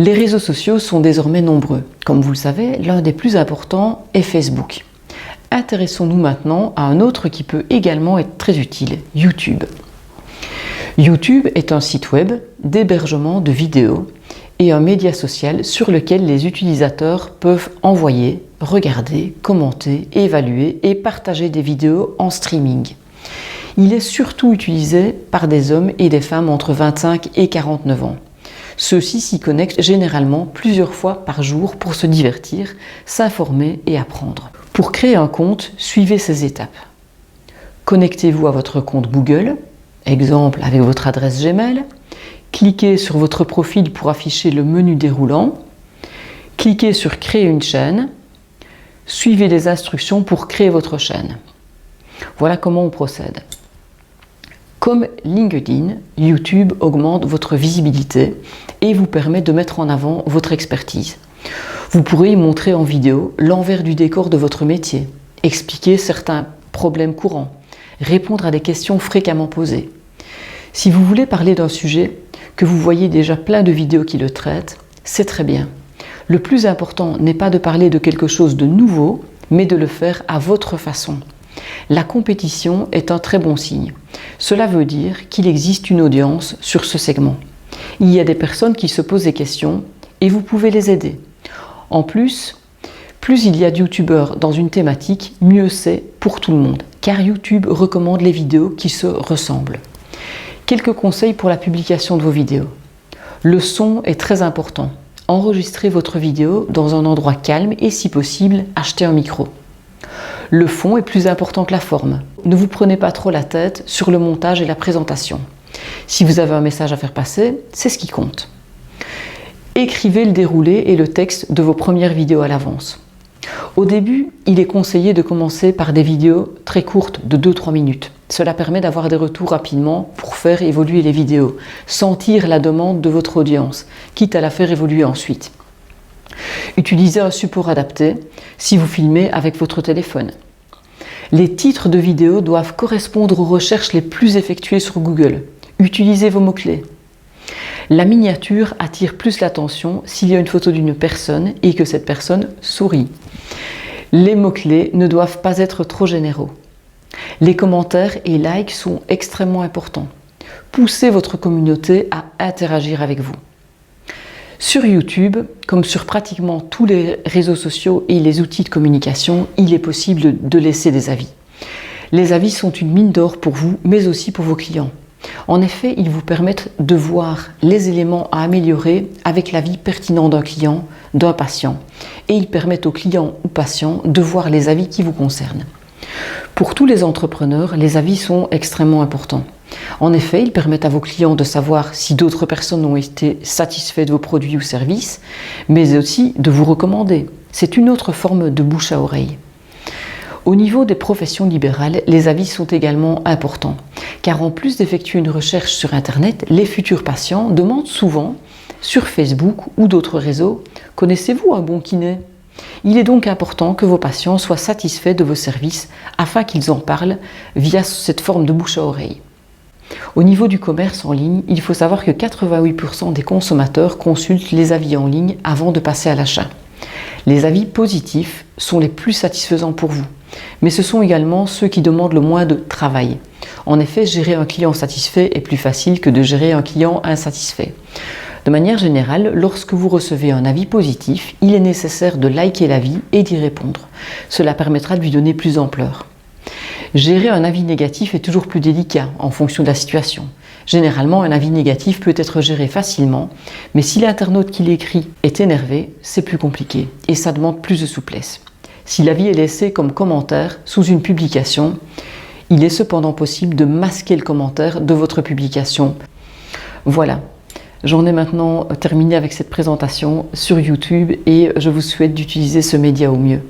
Les réseaux sociaux sont désormais nombreux. Comme vous le savez, l'un des plus importants est Facebook. Intéressons-nous maintenant à un autre qui peut également être très utile, YouTube. YouTube est un site web d'hébergement de vidéos et un média social sur lequel les utilisateurs peuvent envoyer, regarder, commenter, évaluer et partager des vidéos en streaming. Il est surtout utilisé par des hommes et des femmes entre 25 et 49 ans. Ceux-ci s'y connectent généralement plusieurs fois par jour pour se divertir, s'informer et apprendre. Pour créer un compte, suivez ces étapes. Connectez-vous à votre compte Google, exemple avec votre adresse Gmail. Cliquez sur votre profil pour afficher le menu déroulant. Cliquez sur Créer une chaîne. Suivez les instructions pour créer votre chaîne. Voilà comment on procède. Comme LinkedIn, YouTube augmente votre visibilité et vous permet de mettre en avant votre expertise. Vous pourrez y montrer en vidéo l'envers du décor de votre métier, expliquer certains problèmes courants, répondre à des questions fréquemment posées. Si vous voulez parler d'un sujet que vous voyez déjà plein de vidéos qui le traitent, c'est très bien. Le plus important n'est pas de parler de quelque chose de nouveau, mais de le faire à votre façon. La compétition est un très bon signe. Cela veut dire qu'il existe une audience sur ce segment. Il y a des personnes qui se posent des questions et vous pouvez les aider. En plus il y a de youtubeurs dans une thématique, mieux c'est pour tout le monde, car YouTube recommande les vidéos qui se ressemblent. Quelques conseils pour la publication de vos vidéos. Le son est très important. Enregistrez votre vidéo dans un endroit calme et si possible, achetez un micro. Le fond est plus important que la forme. Ne vous prenez pas trop la tête sur le montage et la présentation. Si vous avez un message à faire passer, c'est ce qui compte. Écrivez le déroulé et le texte de vos premières vidéos à l'avance. Au début, il est conseillé de commencer par des vidéos très courtes de 2-3 minutes. Cela permet d'avoir des retours rapidement pour faire évoluer les vidéos, sentir la demande de votre audience, quitte à la faire évoluer ensuite. Utilisez un support adapté si vous filmez avec votre téléphone. Les titres de vidéos doivent correspondre aux recherches les plus effectuées sur Google. Utilisez vos mots-clés. La miniature attire plus l'attention s'il y a une photo d'une personne et que cette personne sourit. Les mots-clés ne doivent pas être trop généraux. Les commentaires et likes sont extrêmement importants. Poussez votre communauté à interagir avec vous. Sur YouTube, comme sur pratiquement tous les réseaux sociaux et les outils de communication, il est possible de laisser des avis. Les avis sont une mine d'or pour vous, mais aussi pour vos clients. En effet, ils vous permettent de voir les éléments à améliorer avec l'avis pertinent d'un client, d'un patient. Et ils permettent aux clients ou patients de voir les avis qui vous concernent. Pour tous les entrepreneurs, les avis sont extrêmement importants. En effet, ils permettent à vos clients de savoir si d'autres personnes ont été satisfaits de vos produits ou services, mais aussi de vous recommander. C'est une autre forme de bouche à oreille. Au niveau des professions libérales, les avis sont également importants, car en plus d'effectuer une recherche sur Internet, les futurs patients demandent souvent sur Facebook ou d'autres réseaux « Connaissez-vous un bon kiné ?» Il est donc important que vos patients soient satisfaits de vos services afin qu'ils en parlent via cette forme de bouche à oreille. Au niveau du commerce en ligne, il faut savoir que 88% des consommateurs consultent les avis en ligne avant de passer à l'achat. Les avis positifs sont les plus satisfaisants pour vous, mais ce sont également ceux qui demandent le moins de travail. En effet, gérer un client satisfait est plus facile que de gérer un client insatisfait. De manière générale, lorsque vous recevez un avis positif, il est nécessaire de liker l'avis et d'y répondre. Cela permettra de lui donner plus d'ampleur. Gérer un avis négatif est toujours plus délicat en fonction de la situation. Généralement, un avis négatif peut être géré facilement, mais si l'internaute qui l'écrit est énervé, c'est plus compliqué et ça demande plus de souplesse. Si l'avis est laissé comme commentaire sous une publication, il est cependant possible de masquer le commentaire de votre publication. Voilà. J'en ai maintenant terminé avec cette présentation sur YouTube et je vous souhaite d'utiliser ce média au mieux.